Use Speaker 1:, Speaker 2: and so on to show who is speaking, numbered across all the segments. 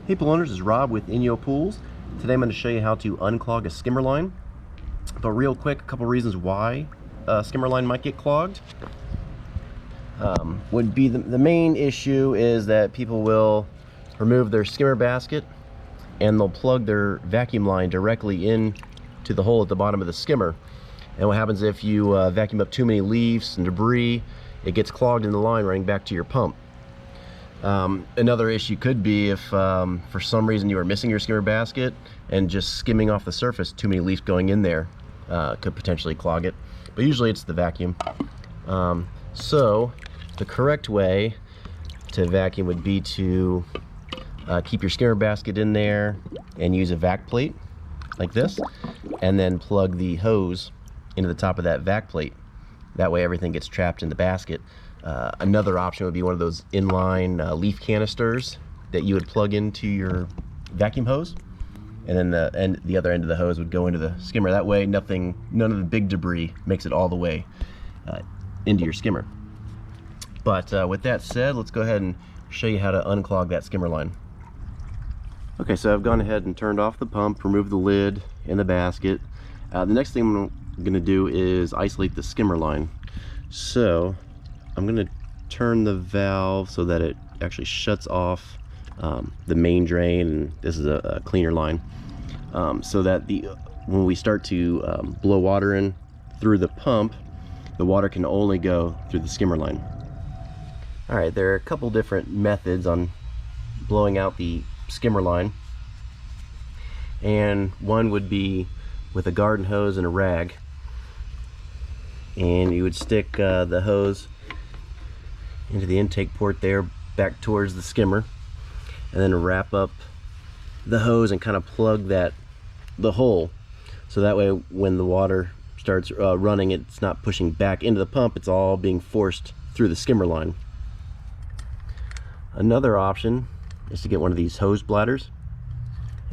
Speaker 1: Hey pool owners, this is Rob with Inyo Pools. Today I'm going to show you how to unclog a skimmer line. But real quick, a couple reasons why a skimmer line might get clogged. Would be the main issue is that people will remove their skimmer basket and they'll plug their vacuum line directly in to the hole at the bottom of the skimmer. And what happens if you vacuum up too many leaves and debris, it gets clogged in the line running back to your pump. Another issue could be if for some reason you are missing your skimmer basket and just skimming off the surface, too many leaves going in there could potentially clog it, but usually it's the vacuum. So the correct way to vacuum would be to keep your skimmer basket in there and use a vac plate like this, and then plug the hose into the top of that vac plate. That way everything gets trapped in the basket. Another option would be one of those inline leaf canisters that you would plug into your vacuum hose, and then the other end of the hose would go into the skimmer. That way none of the big debris makes it all the way into your skimmer. But with that said, let's go ahead and show you how to unclog that skimmer line. Okay, so I've gone ahead and turned off the pump, removed the lid and the basket. The next thing I'm going to do is isolate the skimmer line. So I'm going to turn the valve so that it actually shuts off the main drain, and this is a cleaner line, so that when we start to blow water in through the pump, the water can only go through the skimmer line. Alright, there are a couple different methods on blowing out the skimmer line, and one would be with a garden hose and a rag, and you would stick the hose into the intake port there back towards the skimmer, and then wrap up the hose and kind of plug the hole, so that way when the water starts running, it's not pushing back into the pump, it's all being forced through the skimmer line. Another option is to get one of these hose bladders,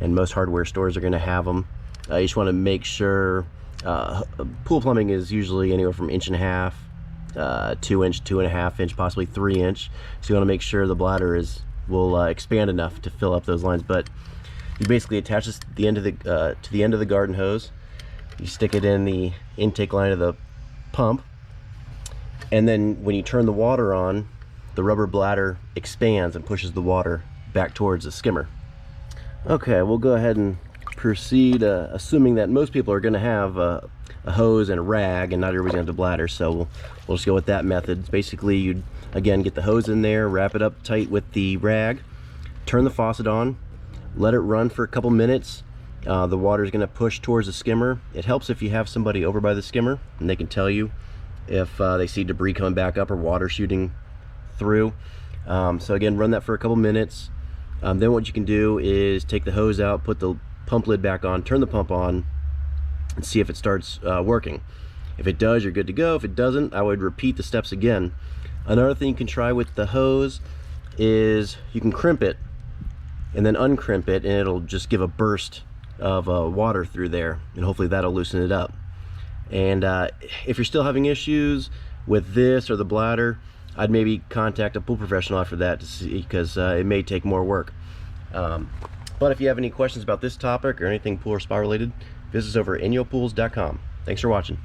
Speaker 1: and most hardware stores are going to have them. You just want to make sure pool plumbing is usually anywhere from 1.5 inch, 2 inch, 2.5 inch, possibly 3 inch. So you want to make sure the bladder will expand enough to fill up those lines. But you basically attach this to the end of the garden hose. You stick it in the intake line of the pump, and then when you turn the water on, the rubber bladder expands and pushes the water back towards the skimmer. Okay, we'll go ahead and proceed, assuming that most people are going to have a hose and a rag, and not everybody's going to have a bladder, so we'll just go with that method. Basically, you'd again get the hose in there, wrap it up tight with the rag, turn the faucet on, let it run for a couple minutes. The water is going to push towards the skimmer. It helps if you have somebody over by the skimmer and they can tell you if they see debris coming back up or water shooting through. So again, run that for a couple minutes. Then what you can do is take the hose out, put the pump lid back on, turn the pump on, and see if it starts working. If it does, you're good to go. If it doesn't, I would repeat the steps again. Another thing you can try with the hose is you can crimp it and then uncrimp it, and it'll just give a burst of water through there, and hopefully that'll loosen it up. And if you're still having issues with this or the bladder, I'd maybe contact a pool professional after that to see, because it may take more work. But if you have any questions about this topic or anything pool or spa related, visit us over at inyopools.com. Thanks for watching.